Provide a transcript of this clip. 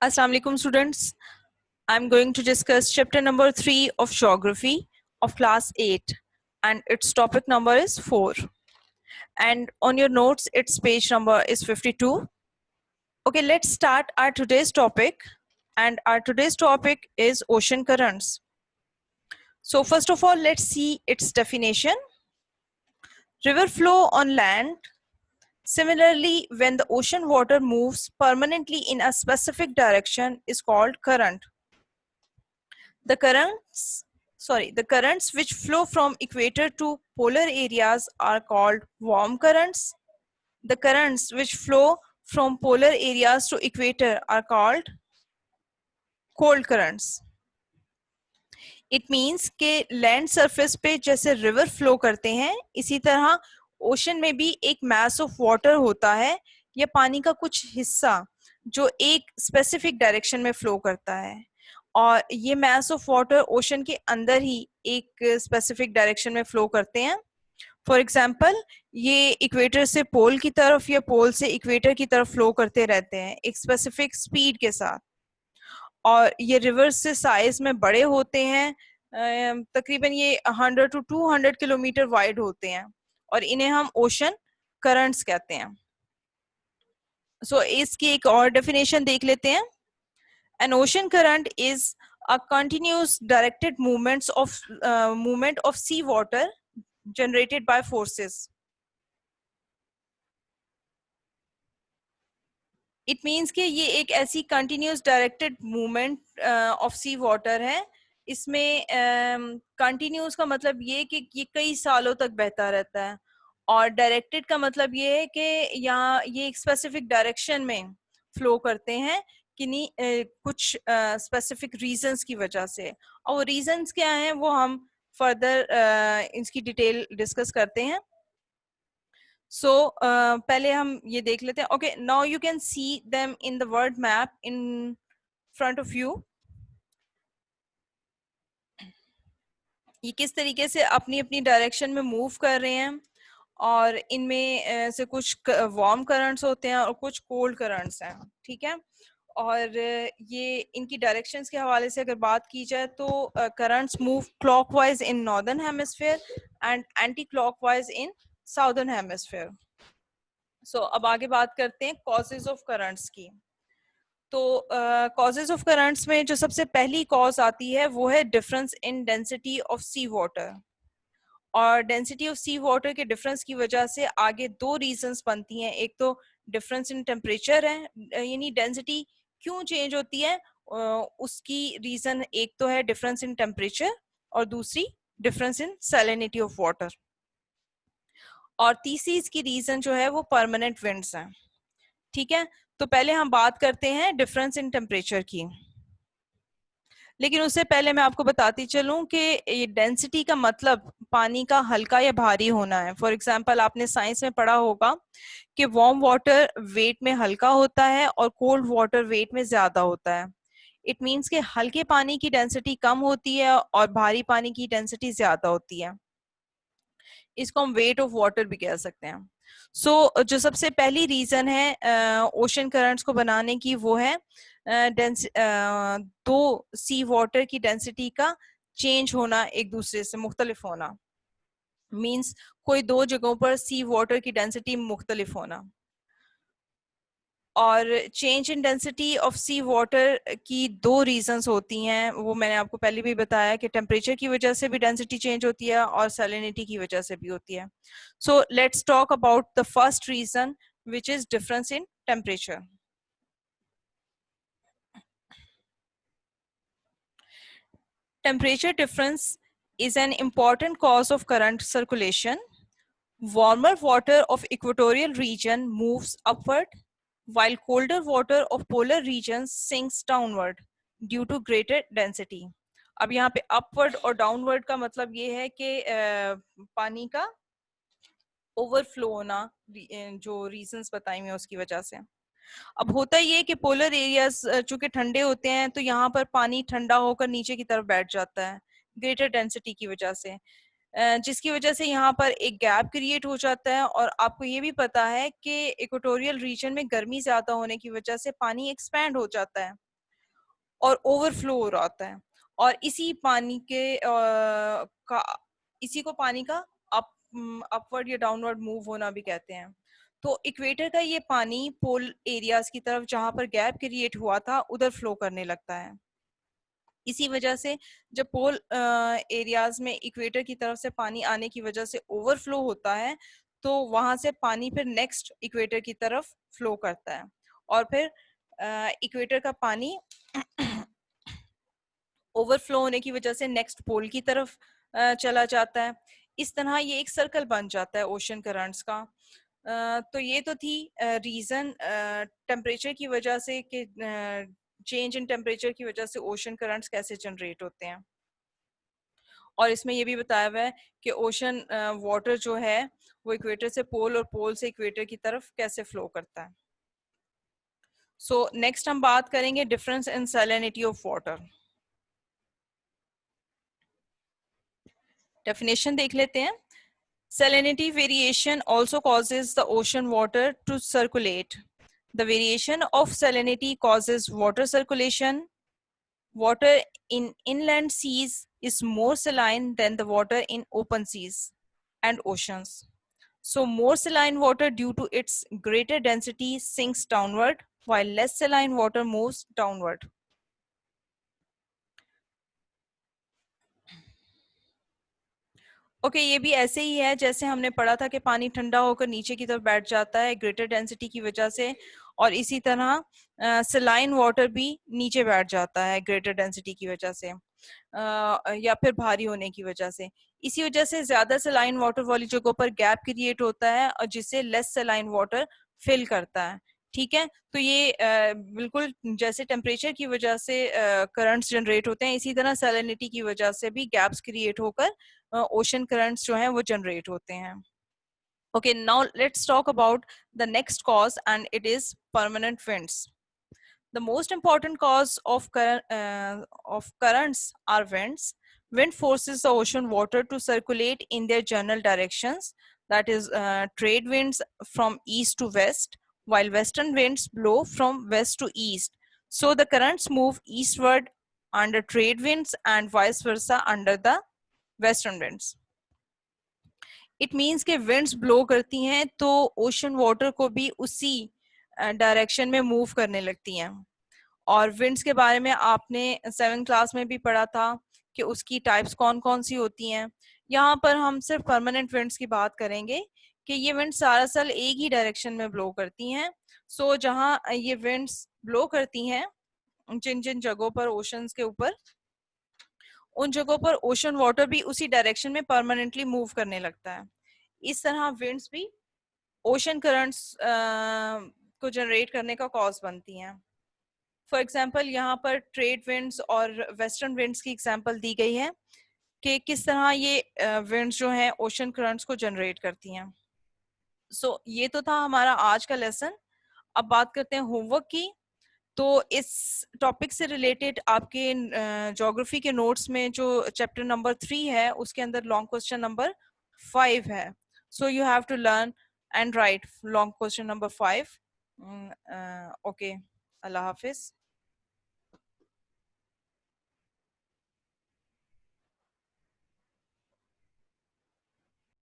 Assalamu alaikum students. I'm going to discuss chapter number 3 of geography of class 8 and its topic number is 4. And on your notes its page number is 52. Okay, let's start our today's topic, and our today's topic is ocean currents. So first of all, let's see its definition. River flow on land. Similarly, when the ocean water moves permanently in a specific direction is called current. The currents which flow from equator to polar areas are called warm currents. The currents which flow from polar areas to equator are called cold currents. It means कि land surface पे जैसे river flow करते हैं, इसी तरह ocean में भी एक मैस ऑफ वाटर होता है या पानी का कुछ हिस्सा जो एक स्पेसिफिक डायरेक्शन में फ्लो करता है, और ये मैस ऑफ वाटर ओशन के अंदर ही एक स्पेसिफिक डायरेक्शन में फ्लो करते हैं. फॉर एग्जाम्पल, ये इक्वेटर से पोल की तरफ या पोल से इक्वेटर की तरफ फ्लो करते रहते हैं एक स्पेसिफिक स्पीड के साथ, और ये रिवर्स से साइज में बड़े होते हैं. तकरीबन ये 100 to 200 किलोमीटर वाइड होते हैं और इन्हें हम ओशन करंट्स कहते हैं. सो इसकी एक और डेफिनेशन देख लेते हैं. An ocean current is a continuous directed movement of sea water generated by forces. It means कि ये एक ऐसी continuous directed movement of sea water है. इसमें continuous का मतलब ये कि ये कई सालों तक बहता रहता है, और डायरेक्टेड का मतलब ये है कि यहाँ ये एक स्पेसिफिक डायरेक्शन में फ्लो करते हैं किन्हीं कुछ स्पेसिफिक रीजंस की वजह से. और वो रीजंस क्या हैं वो हम फर्दर इसकी डिटेल डिस्कस करते हैं. सो पहले हम ये देख लेते हैं. Okay, now you can see them in the word map in front of you. ये किस तरीके से अपनी अपनी डायरेक्शन में मूव कर रहे हैं, और इनमें से कुछ वार्म करंट्स होते हैं और कुछ कोल्ड करंट्स हैं. ठीक है, और ये इनकी डायरेक्शंस के हवाले से अगर बात की जाए तो currents move clockwise in northern hemisphere and anti clockwise in southern hemisphere. So अब आगे बात करते हैं कॉजेज ऑफ करंट्स की. तो कॉजेज ऑफ करंट्स में जो सबसे पहली कॉज आती है वो है difference in density of sea water. और डेंसिटी ऑफ सी वाटर के डिफरेंस की वजह से आगे दो रीजंस बनती हैं. एक तो डिफरेंस इन टेम्परेचर है, यानी डेंसिटी क्यों चेंज होती है उसकी रीजन एक तो है डिफरेंस इन टेम्परेचर, और दूसरी difference in salinity of water, और तीसरी इसकी रीजन जो है वो परमानेंट विंड्स हैं. ठीक है, तो पहले हम बात करते हैं डिफरेंस इन टेम्परेचर की. लेकिन उससे पहले मैं आपको बताती चलूं कि ये डेंसिटी का मतलब पानी का हल्का या भारी होना है. फॉर एग्जांपल, आपने साइंस में पढ़ा होगा कि वार्म वाटर वेट में हल्का होता है और कोल्ड वाटर वेट में ज्यादा होता है. इट मीन्स कि हल्के पानी की डेंसिटी कम होती है और भारी पानी की डेंसिटी ज्यादा होती है. इसको हम वेट ऑफ वाटर भी कह सकते हैं. जो सबसे पहली रीजन है ओशन करंट्स को बनाने की वो है दो सी वाटर की डेंसिटी का चेंज होना, एक दूसरे से मुख्तलिफ होना. मीन्स कोई दो जगहों पर सी वाटर की डेंसिटी मुख्तलिफ होना. और change in density of sea water की दो रीजंस होती हैं, वो मैंने आपको पहले भी बताया कि टेम्परेचर की वजह से भी डेंसिटी चेंज होती है और सैलिनिटी की वजह से भी होती है. So let's talk about the first reason which is difference in temperature. Temperature difference is an important cause of current circulation. Warmer water of equatorial region moves upward, while colder water of polar regions sinks downward due to greater density. अब यहाँ पे upward और downward का मतलब ये है कि पानी का ओवरफ्लो होना, जो रीजंस बताई हुई उसकी वजह से. अब होता ये कि पोलर एरियाज चूंकि ठंडे होते हैं तो यहाँ पर पानी ठंडा होकर नीचे की तरफ बैठ जाता है ग्रेटर डेंसिटी की वजह से, जिसकी वजह से यहाँ पर एक गैप क्रिएट हो जाता है. और आपको ये भी पता है कि इक्वेटोरियल रीजन में गर्मी ज्यादा होने की वजह से पानी एक्सपैंड हो जाता है. और ओवरफ्लो हो रहा होता है, और इसी पानी के का इसी को पानी का अपवर्ड या डाउनवर्ड मूव होना भी कहते हैं। तो इक्वेटर का ये पानी पोल एरियाज की तरफ जहां पर गैप क्रिएट हुआ था उधर फ्लो करने लगता है। इसी वजह से जब पोल एरियाज में इक्वेटर की तरफ से पानी आने की वजह से ओवरफ्लो होता है, तो वहां से पानी फिर नेक्स्ट इक्वेटर की तरफ फ्लो करता है, और फिर इक्वेटर का पानी ओवरफ्लो होने की वजह से नेक्स्ट पोल की तरफ चला जाता है। इस तरह ये एक सर्कल बन जाता है ओशन करंट्स का। तो ये तो थी रीजन टेम्परेचर की वजह से कि चेंज इन टेम्परेचर की वजह से ओशन करंट्स कैसे जनरेट होते हैं, और इसमें ये भी बताया हुआ है कि ओशन वाटर जो है वो इक्वेटर से पोल और पोल से इक्वेटर की तरफ कैसे फ्लो करता है। सो नेक्स्ट हम बात करेंगे difference in salinity of water. Definition देख लेते हैं। Salinity variation also causes the ocean water to circulate. The variation of salinity causes water circulation. Water in inland seas is more saline than the water in open seas and oceans. So, more saline water, due to its greater density, sinks downward, while less saline water moves downward. Okay ये भी ऐसे ही है जैसे हमने पढ़ा था कि पानी ठंडा होकर नीचे की तरफ बैठ जाता है ग्रेटर डेंसिटी की वजह से, और इसी तरह सलाइन वाटर भी नीचे बैठ जाता है ग्रेटर डेंसिटी की वजह से, या फिर भारी होने की वजह से। इसी वजह से ज्यादा सलाइन वाटर वाली जगहों पर गैप क्रिएट होता है और जिससे लेस सलाइन वाटर फिल करता है। ठीक है, तो ये बिल्कुल जैसे टेम्परेचर की वजह से करंट्स जनरेट होते हैं, इसी तरह सैलिनिटी की वजह से भी गैप्स क्रिएट होकर ओशन करंट्स जो हैं वो जनरेट होते हैं। Okay, now let's talk about the next cause, and it is permanent winds. The most important cause of currents are winds. Wind forces the ocean water to circulate in their general directions, that is, trade winds from east to west, while western winds blow from west to east. So the currents move eastward under trade winds and vice versa under the western winds. It means के winds blow करती हैं तो ocean water को भी उसी direction में move करने लगती हैं। और विंड्स के बारे में आपने 7th क्लास में भी पढ़ा था कि उसकी टाइप्स कौन कौन सी होती हैं। यहाँ पर हम सिर्फ परमानेंट विंड्स की बात करेंगे कि ये विंड्स दरअसल एक ही डायरेक्शन में ब्लो करती हैं। सो जहाँ ये विंड्स ब्लो करती हैं जिन जिन जगहों पर ओशंस के ऊपर, उन जगहों पर ओशन वाटर भी उसी डायरेक्शन में परमानेंटली मूव करने लगता है। इस तरह विंड्स भी ओशन करंट्स को जनरेट करने का कॉज बनती हैं। फॉर एग्जांपल यहाँ पर ट्रेड विंड्स और वेस्टर्न विंड्स की एग्जांपल दी गई है कि किस तरह ये विंड्स जो हैं ओशन करंट्स को जनरेट करती हैं। सो ये तो था हमारा आज का लेसन। अब बात करते हैं होमवर्क की। तो इस टॉपिक से रिलेटेड आपके ज्योग्राफी के नोट्स में जो चैप्टर नंबर 3 है उसके अंदर लॉन्ग क्वेश्चन नंबर 5 है। So you have to learn and write long question number 5। Okay, अल्लाह हाफिज।